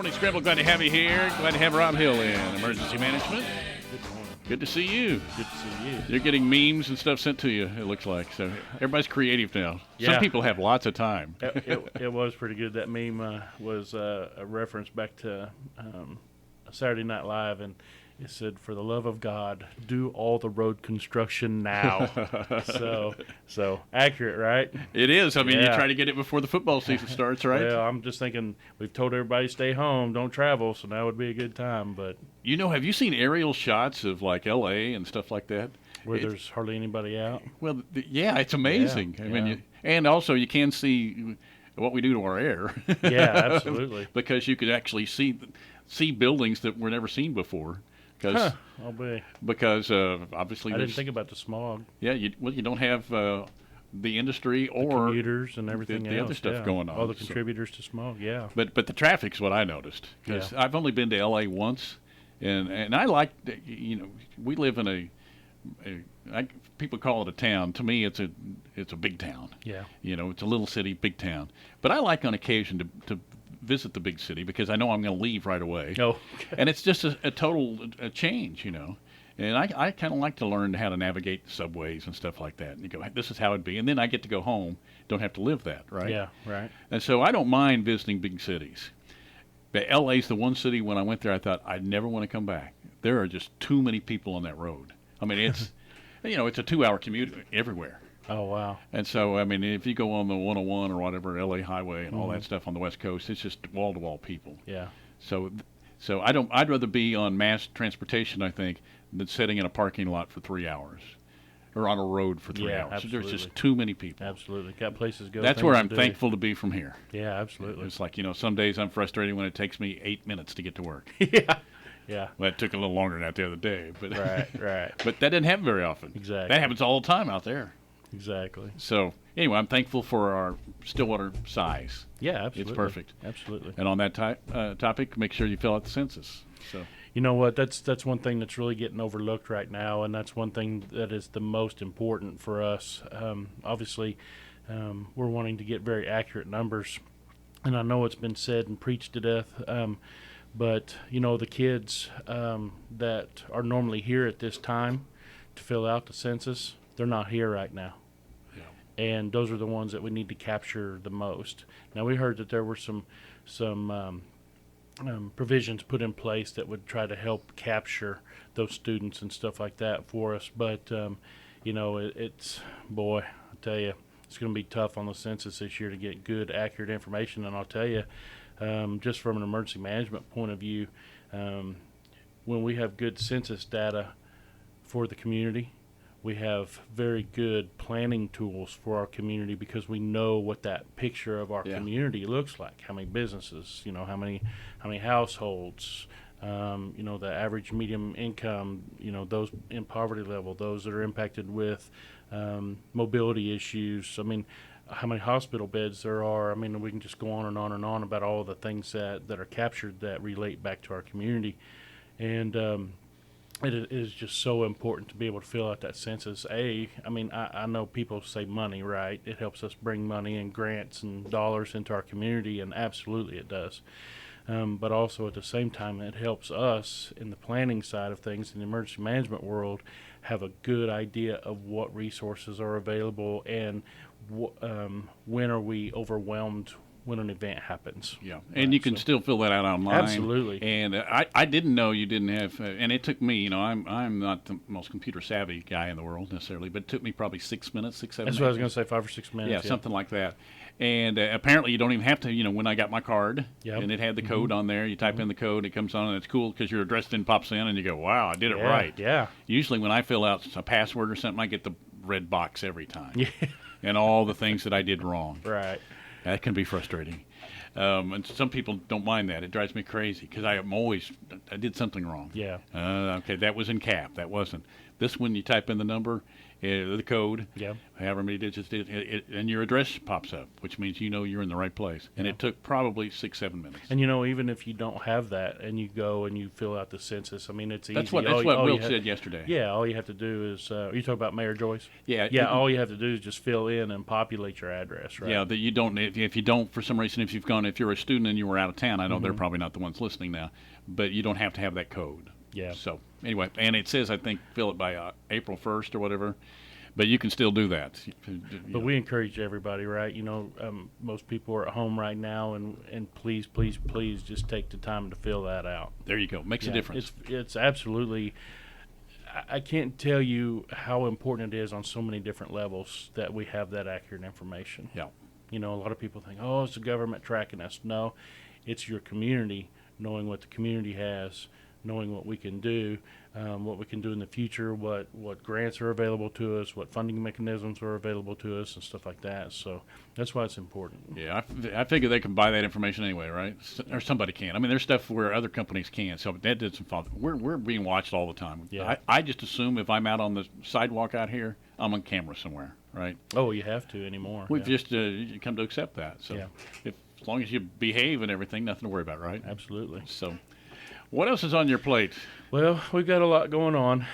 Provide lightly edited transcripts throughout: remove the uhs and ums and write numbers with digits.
Morning Scramble, glad to have you here. Glad to have Rob Hill in Emergency Management. Good morning. Good to see you. Good to see you. You're getting memes and stuff sent to you, it looks like. So everybody's creative now. Yeah. Some people have lots of time. It was pretty good. That meme was a reference back to Saturday Night Live, and it said, "For the love of God, do all the road construction now." so accurate, right? It is. I mean, you Yeah. try to get it before the football season starts, right? Well, I'm just thinking we've told everybody stay home, don't travel, so now would be a good time. But You know, have you seen aerial shots of like L.A. and stuff like that? where there's hardly anybody out. Well, yeah, it's amazing. Yeah, I mean, yeah. and also you can see what we do to our air. Yeah, absolutely. Because you could actually see buildings that were never seen before. I'll be. Because obviously I didn't there's think about the smog, yeah, you don't have the industry or commuters, and everything the else. other stuff yeah. going on. All the So- contributors to smog. Yeah. But the traffic's what I noticed, because Yeah. I've only been to L.A. once, and I like, you know, we live in people call it a town. To me, it's a big town. Yeah. You know, it's a little city, big town. But I like on occasion to visit the big city because I know I'm going to leave right away. Oh. And it's just a total change, you know. And I kind of like to learn how to navigate the subways and stuff like that. And you go, this is how it'd be. And then I get to go home, don't have to live that, right? Yeah. Right. And so I don't mind visiting big cities. But LA's the one city when I went there I thought I'd never want to come back. There are just too many people on that road. I mean, it's, you know, it's a 2-hour commute everywhere. Oh wow. And so, I mean, if you go on the 101 or whatever, LA Highway and all that stuff on the West Coast, it's just wall-to-wall people. Yeah. So I'd rather be on mass transportation, I think, than sitting in a parking lot for 3 hours or on a road for 3 Yeah, hours. There's just absolutely. too many people. Absolutely. Got places to go. That's things where to I'm do. thankful to be from here. Yeah, absolutely. It's like, you know, some days I'm frustrated when it takes me 8 minutes to get to work. Yeah. Yeah. Well, it took a little longer than that the other day. But Right. but that didn't happen very often. Exactly. That happens all the time out there. Exactly. So anyway, I'm thankful for our Stillwater size. Yeah, absolutely. It's perfect. Absolutely. And on that topic, make sure you fill out the census. So You know what? That's one thing that's really getting overlooked right now, and that's one thing that is the most important for us. Obviously, we're wanting to get very accurate numbers, and I know it's been said and preached to death. But you know, the kids that are normally here at this time to fill out the census, they're not here right now. yeah. And those are the ones that we need to capture the most. Now, we heard that there were some provisions put in place that would try to help capture those students and stuff like that for us. But you know, it's boy, I tell you, it's going to be tough on the census this year to get good, accurate information. And I'll tell you, just from an emergency management point of view, when we have good census data for the community, we have very good planning tools for our community because we know what that picture of our Yeah. community looks like. How many businesses, you know, how many households, you know, the average medium income, you know, those in poverty level, those that are impacted with mobility issues. I mean, how many hospital beds there are. I mean, we can just go on and on and on about all the things that are captured that relate back to our community. And it is just so important to be able to fill out that census. I mean, I know people say money, right? It helps us bring money and grants and dollars into our community, and absolutely it does. But also at the same time, it helps us in the planning side of things in the emergency management world have a good idea of what resources are available and when are we overwhelmed when an event happens. Yeah, and you can still fill that out online. Absolutely. And I didn't know you didn't have, and it took me, you know, I'm not the most computer savvy guy in the world necessarily, but it took me probably 6 minutes, 6, 7 That's minutes. what I was going to say, 5 or 6 minutes. Yeah, something like that. And apparently you don't even have to, you know, when I got my card, Yep. and it had the code on there, you type in the code, it comes on, and it's cool because your address then pops in, and you go, wow, I did it right. Yeah. Usually when I fill out a password or something, I get the red box every time. Yeah. And all the things that I did wrong. Right. That can be frustrating. And some people don't mind that. It drives me crazy because I did something wrong. Yeah. Okay, that was in cap. That wasn't. This one, you type in the number, the code, Yeah. however many digits, and your address pops up, which means you know you're in the right place. And Yeah. it took probably 6-7 minutes. And even if you don't have that and you go and you fill out the census, I mean, it's easy. That's what Will said yesterday. Yeah, all you have to do is, you talking about Mayor Joyce? Yeah. Yeah, all you have to do is just fill in and populate your address, right? Yeah, that you don't. If you don't, for some reason, if you're a student and you were out of town, I know they're probably not the ones listening now, but you don't have to have that code. Yeah. So anyway, and it says I think fill it by April 1st or whatever, but you can still do that. But we encourage everybody, right? Most people are at home right now, and please, please, please just take the time to fill that out. There you go. Makes a difference. It's absolutely. I can't tell you how important it is on so many different levels that we have that accurate information. Yeah. A lot of people think, oh, it's the government tracking us. No, it's your community knowing what the community has, knowing what we can do, what we can do in the future, what grants are available to us, what funding mechanisms are available to us, and stuff like that. So that's why it's important. Yeah, I figure they can buy that information anyway, right? Or somebody can. I mean, there's stuff where other companies can't. So that did some fun. We're being watched all the time. Yeah. I just assume if I'm out on the sidewalk out here, I'm on camera somewhere, right? Oh, you have to anymore. We've just come to accept that. So Yeah. as long as you behave and everything, nothing to worry about, right? Absolutely. So what else is on your plate? Well, we've got a lot going on.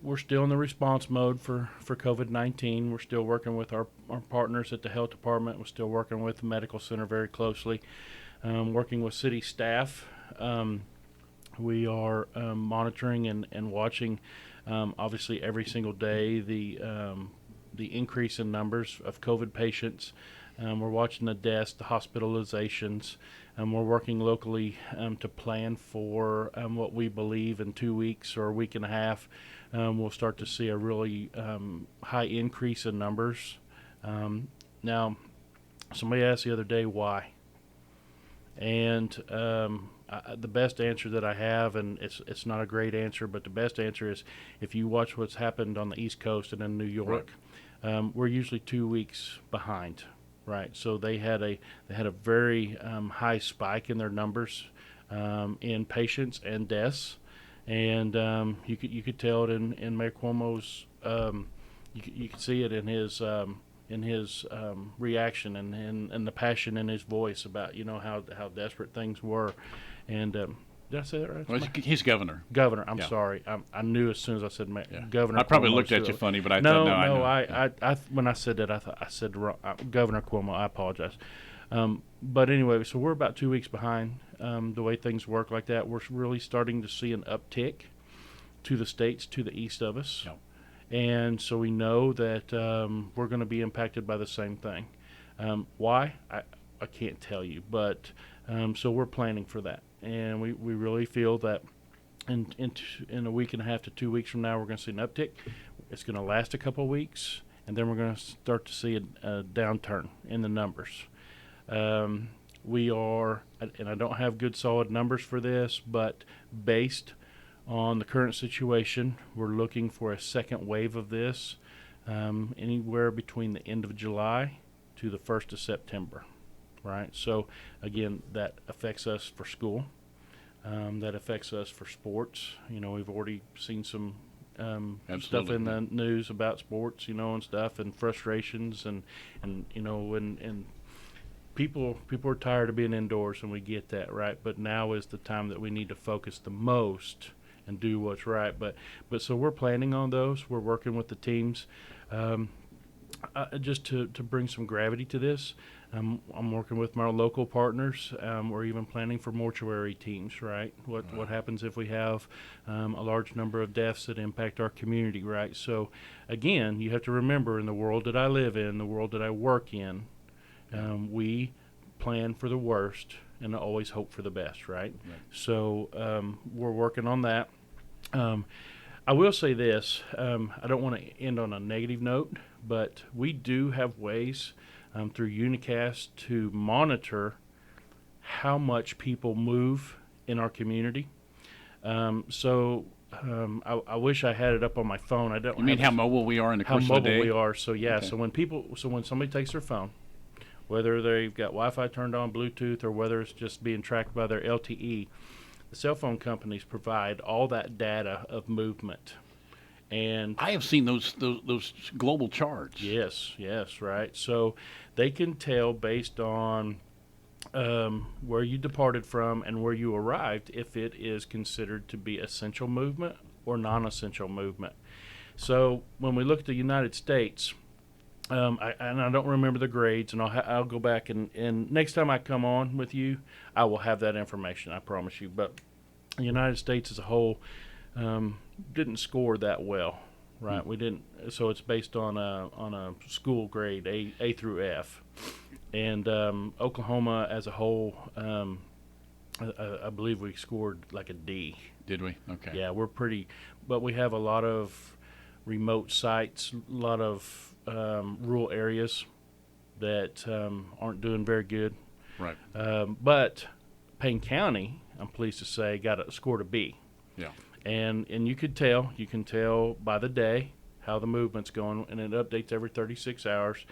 We're still in the response mode for COVID-19. We're still working with our partners at the health department. We're still working with the medical center very closely, working with city staff. We are monitoring and watching, obviously, every single day the increase in numbers of COVID patients. We're watching the deaths, the hospitalizations. We're working locally to plan for what we believe in 2 weeks or a week and a half. We'll start to see a really high increase in numbers. Now, somebody asked the other day why. And the best answer that I have, and it's not a great answer, but the best answer is if you watch what's happened on the East Coast and in New York, we're usually 2 weeks behind. Right, so they had a very high spike in their numbers in patients and deaths, and you could tell it in Mayor Cuomo's. You could see it in his reaction and the passion in his voice about how desperate things were, and. Did I say that right? Well, he's governor. Governor, I'm Yeah. sorry. I knew as soon as I said Yeah. Governor. I probably Cuomo, looked at so- you funny, but I No, thought, no. I know. When I said that, I thought I said wrong. Governor Cuomo. I apologize. But anyway, so we're about 2 weeks behind. The way things work like that, we're really starting to see an uptick to the states to the east of us, Yep. and so we know that we're going to be impacted by the same thing. Why? I can't tell you, but so we're planning for that, and we really feel that in a week and a half to 2 weeks from now, we're going to see an uptick. It's going to last a couple of weeks, and then we're going to start to see a downturn in the numbers. We are, and I don't have good solid numbers for this, but based on the current situation, we're looking for a second wave of this anywhere between the end of July to the 1st of September. Right, so again, that affects us for school. That affects us for sports. We've already seen some stuff in the news about sports, and stuff, and frustrations, and people are tired of being indoors, and we get that, right? But now is the time that we need to focus the most and do what's right. But so we're planning on those. We're working with the teams. Just to bring some gravity to this, I'm working with my local partners. We're even planning for mortuary teams, right? What happens if we have a large number of deaths that impact our community, right? So, again, you have to remember, in the world that I live in, the world that I work in, we plan for the worst and always hope for the best, right? So we're working on that. I will say this, I don't want to end on a negative note, but we do have ways through Unicast to monitor how much people move in our community. I wish I had it up on my phone. I don't. You mean how mobile we are in the course of the day? How mobile we are. So yeah. Okay. So when somebody takes their phone, whether they've got Wi-Fi turned on, Bluetooth, or whether it's just being tracked by their LTE, the cell phone companies provide all that data of movement. And I have seen those global charts. yes, right. So they can tell based on where you departed from and where you arrived if it is considered to be essential movement or non-essential movement. So when we look at the United States, I don't remember the grades, and I'll go back and next time I come on with you, I will have that information. I promise you. But the United States as a whole didn't score that well, right? We didn't. So it's based on a school grade A through F, and Oklahoma as a whole, I believe we scored like a D. Did we? Okay. Yeah, we're pretty, but we have a lot of remote sites, a lot of rural areas that aren't doing very good. Right. But Payne County, I'm pleased to say, scored a B. Yeah. And you can tell by the day how the movement's going, and it updates every 36 hours.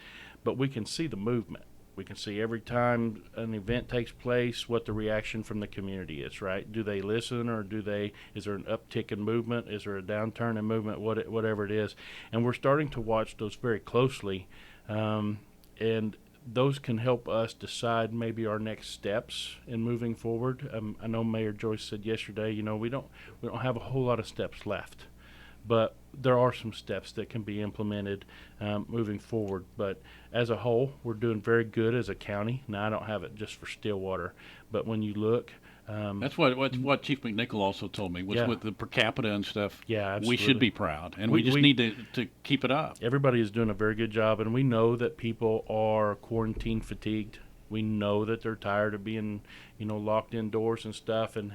But we can see the movement. We can see every time an event takes place what the reaction from the community is, right? Do they listen, or is there an uptick in movement? Is there a downturn in movement? Whatever it is. And we're starting to watch those very closely. And those can help us decide maybe our next steps in moving forward. I know Mayor Joyce said yesterday, we don't have a whole lot of steps left, but there are some steps that can be implemented moving forward. But as a whole, we're doing very good as a county. Now, I don't have it just for Stillwater, but when you look, that's what Chief McNichol also told me was with the per capita and stuff. Yeah, absolutely. We should be proud, and we just need to keep it up. Everybody is doing a very good job, and we know that people are quarantine fatigued. We know that they're tired of being, locked indoors and stuff, and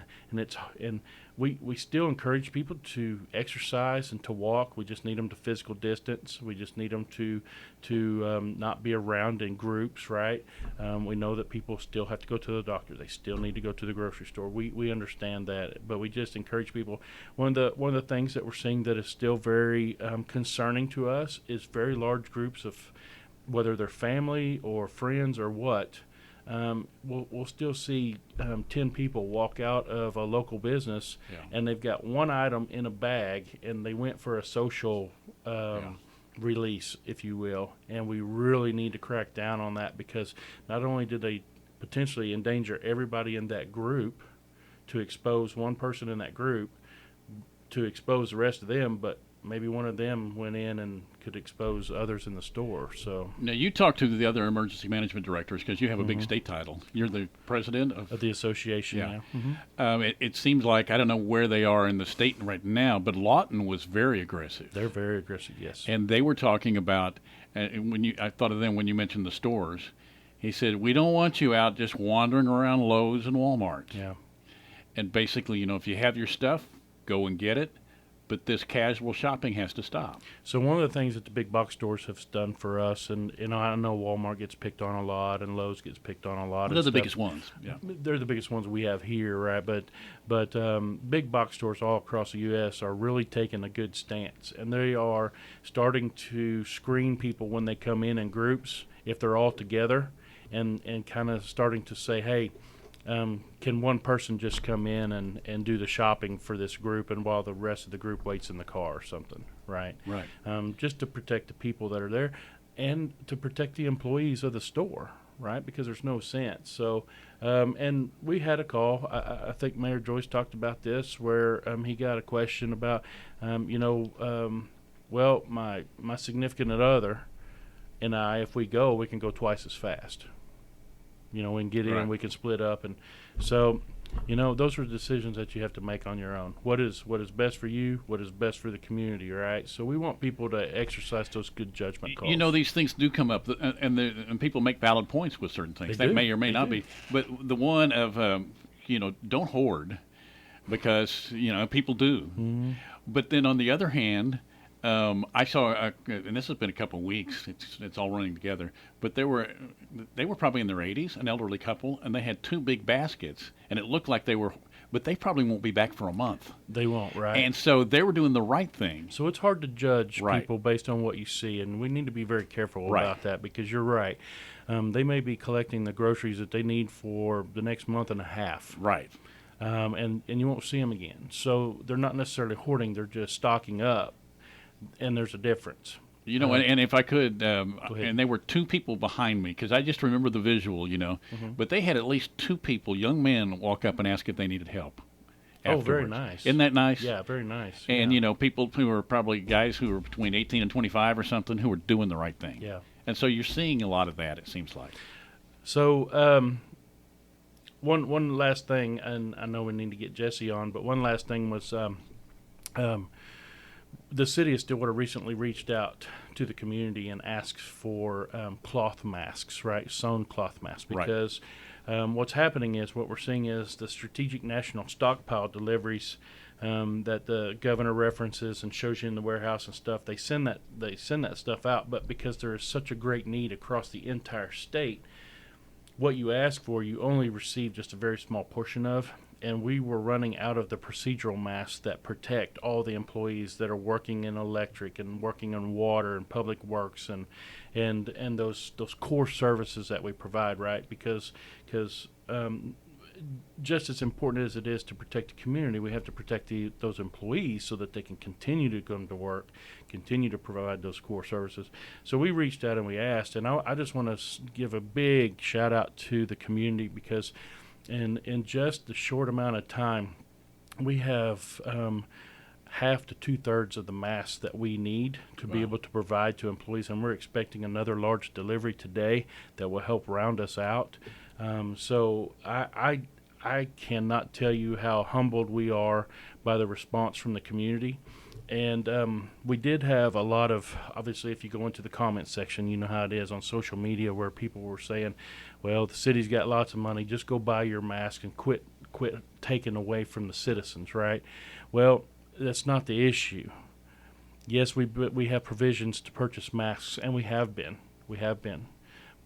we still encourage people to exercise and to walk. We just need them to physical distance. We just need them to not be around in groups, right? We know that people still have to go to the doctor. They still need to go to the grocery store. We understand that, but we just encourage people. One of the things that we're seeing that is still very concerning to us is very large groups of, whether they're family or friends or what. We'll still see 10 people walk out of a local business, and they've got one item in a bag, and they went for a social release, if you will. And we really need to crack down on that, because not only did they potentially endanger everybody in that group to expose one person in that group to expose the rest of them, but maybe one of them went in and could expose others in the store. So now you talk to the other emergency management directors, because you have a big state title. You're the president of the association. Yeah. It seems like, I don't know where they are in the state right now, but Lawton was very aggressive. They're very aggressive, yes. And they were talking about, I thought of them when you mentioned the stores. He said, we don't want you out just wandering around Lowe's and Walmart. Yeah. And basically, if you have your stuff, go and get it. But this casual shopping has to stop. So one of the things that the big box stores have done for us, and I know Walmart gets picked on a lot, and Lowe's gets picked on a lot. They're the biggest ones. Yeah, they're the biggest ones we have here, right? But big box stores all across the U.S. are really taking a good stance, and they are starting to screen people when they come in groups, if they're all together, and kind of starting to say, hey, can one person just come in and do the shopping for this group, and while the rest of the group waits in the car or something, right? Right. Just to protect the people that are there, and to protect the employees of the store, right? Because there's no sense. So, and we had a call. I think Mayor Joyce talked about this, where he got a question about, well, my significant other and I, if we go, we can go twice as fast. We can get in, we can split up. And so, those are decisions that you have to make on your own. What is best for you? What is best for the community, right? So we want people to exercise those good judgment calls. These things do come up, and people make valid points with certain things. That may or may not be. But the one of, don't hoard, because, people do. Mm-hmm. But then on the other hand, I saw, and this has been a couple of weeks. It's all running together. But they were probably in their 80s, an elderly couple, and they had two big baskets, and it looked like they were. But they probably won't be back for a month. They won't, right? And so they were doing the right thing. So it's hard to judge people based on what you see, and we need to be very careful about that, because you're right. They may be collecting the groceries that they need for the next month and a half. Right. And you won't see them again. So they're not necessarily hoarding; they're just stocking up. and there's a difference. You know, and if I could, Go ahead. and there were two people behind me because I just remember the visual, you know. But they had at least two people, young men, walk up and ask if they needed help. Oh, very Afterwards. nice. Isn't that nice? Yeah, very nice. And yeah. you know, people who are probably guys who are between 18 and 25 or something who are doing the right thing. Yeah. And so you're seeing a lot of that. It seems like. So one last thing, and I know we need to get Jesse on, but one last thing was the city of Stillwater recently reached out to the community and asked for cloth masks, right? Sewn cloth masks, Right. because what's happening is what we're seeing is the strategic national stockpile deliveries that the governor references and shows you in the warehouse and stuff. They send that stuff out, but because there is such a great need across the entire state, what you ask for, you only receive just a very small portion of. And we were running out of the procedural masks that protect all the employees that are working in electric and working on water and public works and those core services that we provide, right? Because just as important as it is to protect the community, we have to protect those employees so that they can continue to come to work, continue to provide those core services. So we reached out and we asked, and I just want to give a big shout out to the community because in just the short amount of time, we have half to 2/3 of the masks that we need to be able to provide to employees, and we're expecting another large delivery today that will help round us out. So I cannot tell you how humbled we are by the response from the community. And we did have a lot of, obviously, if you go into the comments section, you know how it is on social media where people were saying, well, the city's got lots of money, just go buy your mask and quit taking away from the citizens, right? Well, that's not the issue. Yes, we have provisions to purchase masks, and we have been.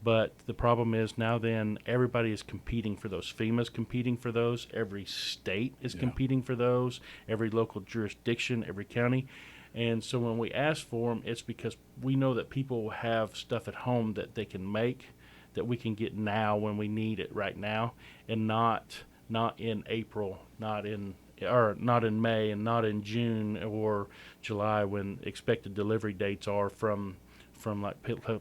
But the problem is now then everybody is competing for those. FEMA's competing for those. Every state is competing for those. Every local jurisdiction, every county. And so when we ask for them, it's because we know that people have stuff at home that they can make, that we can get now when we need it right now, and not in April, not in May, and not in June or July when expected delivery dates are from like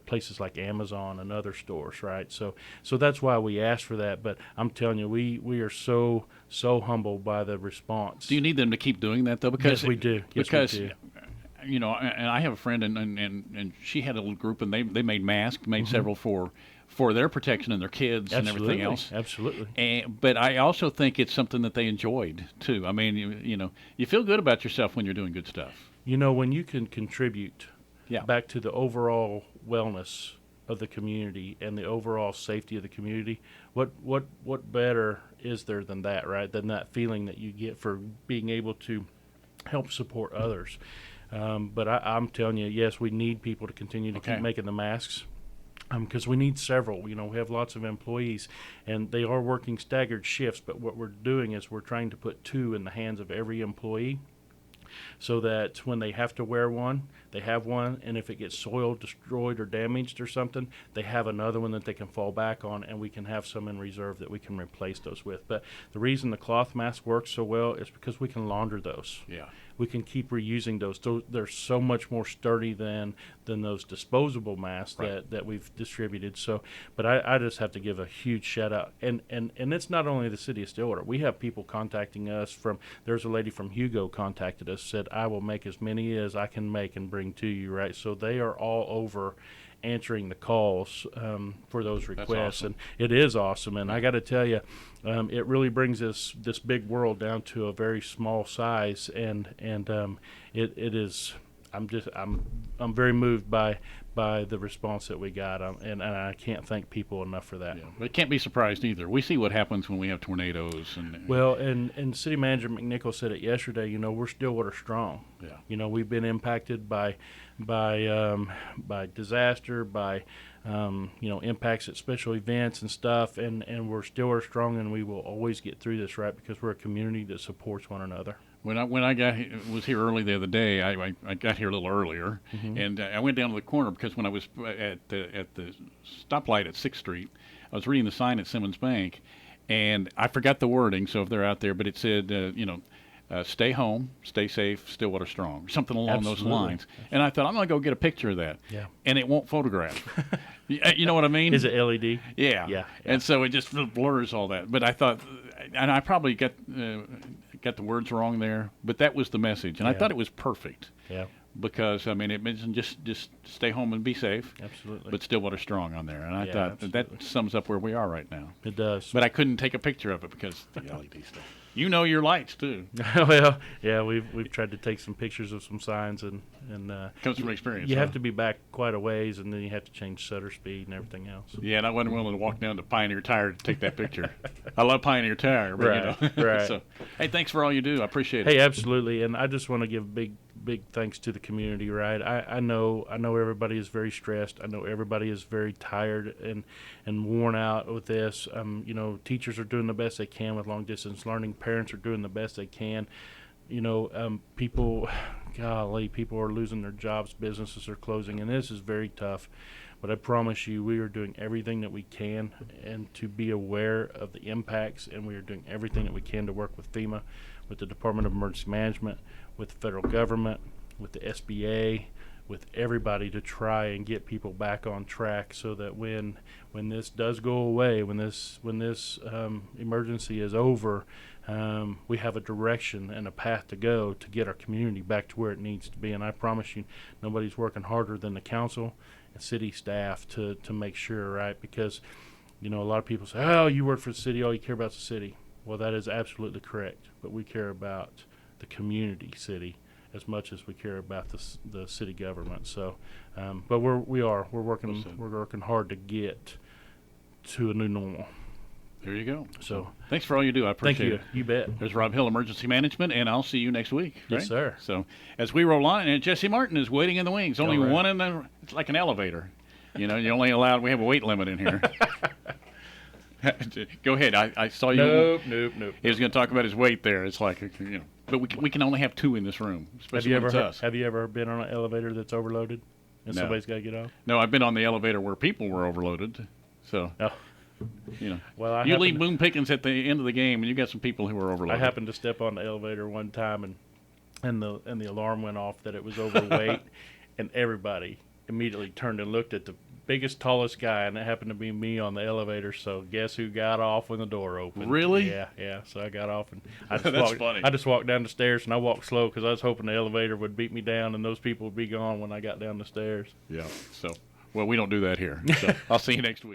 places like Amazon and other stores, right? So that's why we asked for that. But I'm telling you, we are so humbled by the response. Do you need them to keep doing that though? Because Yes, we do. Yes, because we do. you know, and I have a friend, and she had a little group, and they made masks, made several for their protection and their kids and everything else. Absolutely. But I also think it's something that they enjoyed too. I mean, you know, you feel good about yourself when you're doing good stuff. You know, when you can contribute Yeah. back to the overall wellness of the community and the overall safety of the community, what better is there than that, right? Than that feeling that you get for being able to help support others. But I'm telling you, yes, we need people to continue to keep making the masks. Because we need several. You know, we have lots of employees, and they are working staggered shifts. But what we're doing is we're trying to put 2 in the hands of every employee, so that when they have to wear one, they have one, and if it gets soiled, destroyed, or damaged or something, they have another one that they can fall back on, and we can have some in reserve that we can replace those with. But the reason the cloth mask works so well is because we can launder those. Yeah. We can keep reusing those. They're so much more sturdy than those disposable masks that we've distributed. So, but I just have to give a huge shout out. And it's not only the city of Stillwater. We have people contacting us there's a lady from Hugo contacted us, said, I will make as many as I can make and bring to you, right? So they are all over answering the calls for those requests. Awesome. And it is awesome. And I got to tell you, it really brings this big world down to a very small size, and it is. I'm very moved by the response that we got, and I can't thank people enough for that. Yeah. But can't be surprised either. We see what happens when we have tornadoes Well, and City Manager McNichol said it yesterday. You know, we're Stillwater strong. Yeah. You know, we've been impacted by disaster, by impacts at special events and stuff, and we're Stillwater strong, and we will always get through this, right? Because we're a community that supports one another. When I was here early the other day, I got here a little earlier, and I went down to the corner because when I was at the stoplight at 6th Street, I was reading the sign at Simmons Bank, and I forgot the wording. So if they're out there, but it said stay home, stay safe, Stillwater strong, something along those Absolutely. lines. And I thought, I'm going to go get a picture of that. Yeah. And it won't photograph. You know what I mean? Is it LED? Yeah. Yeah. And so it just blurs all that. But I thought, and I probably got the words wrong there, but that was the message. And I Yeah. thought it was perfect. Yeah. Because, I mean, it mentioned just stay home and be safe. Absolutely. But Stillwater strong on there. And I Yeah, thought absolutely. that sums up where we are right now. It does. But I couldn't take a picture of it because the LED stuff. You know your lights, too. Well, yeah, we've tried to take some pictures of some signs, and Comes from experience. you huh? have to be back quite a ways, and then you have to change shutter speed and everything else. Yeah, and I wasn't willing to walk down to Pioneer Tire to take that picture. I love Pioneer Tire, but Right, you know. right. So, hey, thanks for all you do. I appreciate it. Hey, absolutely, and I just want to give big thanks to the community. Right, I know everybody is very stressed. I know everybody is very tired and worn out with this. You know, teachers are doing the best they can with long distance learning. Parents are doing the best they can. You know, people, golly, people are losing their jobs, businesses are closing, and this is very tough. But I promise you, we are doing everything that we can and to be aware of the impacts, and we are doing everything that we can to work with FEMA, with the Department of Emergency Management, with the federal government, with the SBA, with everybody to try and get people back on track so that when this does go away, when this emergency is over, we have a direction and a path to go to get our community back to where it needs to be. And I promise you, nobody's working harder than the council and city staff to make sure, right? Because, you know, a lot of people say, oh, you work for the city, all you care about is the city. Well, that is absolutely correct. But we care about the community city as much as we care about the city government. So, but we're working hard to get to a new normal. There you go. So thanks for all you do. I appreciate thank you. it. You bet. There's Rob Hill, Emergency Management, and I'll see you next week. Yes, right? sir. So as we roll on, and Jesse Martin is waiting in the wings. Only All right. one in the. It's like an elevator. You know, you're only allowed. We have a weight limit in here. Go ahead. I saw you. Nope. He was going to talk about his weight there. It's like, you know, but we can only have two in this room, especially when it's us. Have you ever been on an elevator that's overloaded and No. somebody's got to get off? No, I've been on the elevator where people were overloaded. So, Oh. you know, Well, you leave Boone Pickens at the end of the game, and you got some people who are I overloaded. happened to step on the elevator one time, and the alarm went off that it was overweight, and everybody immediately turned and looked at the biggest, tallest guy, and it happened to be me on the elevator. So guess who got off when the door opened? Really? Yeah. So I got off, and I just That's walked, funny. I just walked down the stairs, and I walked slow because I was hoping the elevator would beat me down, and those people would be gone when I got down the stairs. Yeah. So, well, we don't do that here. So I'll see you next week.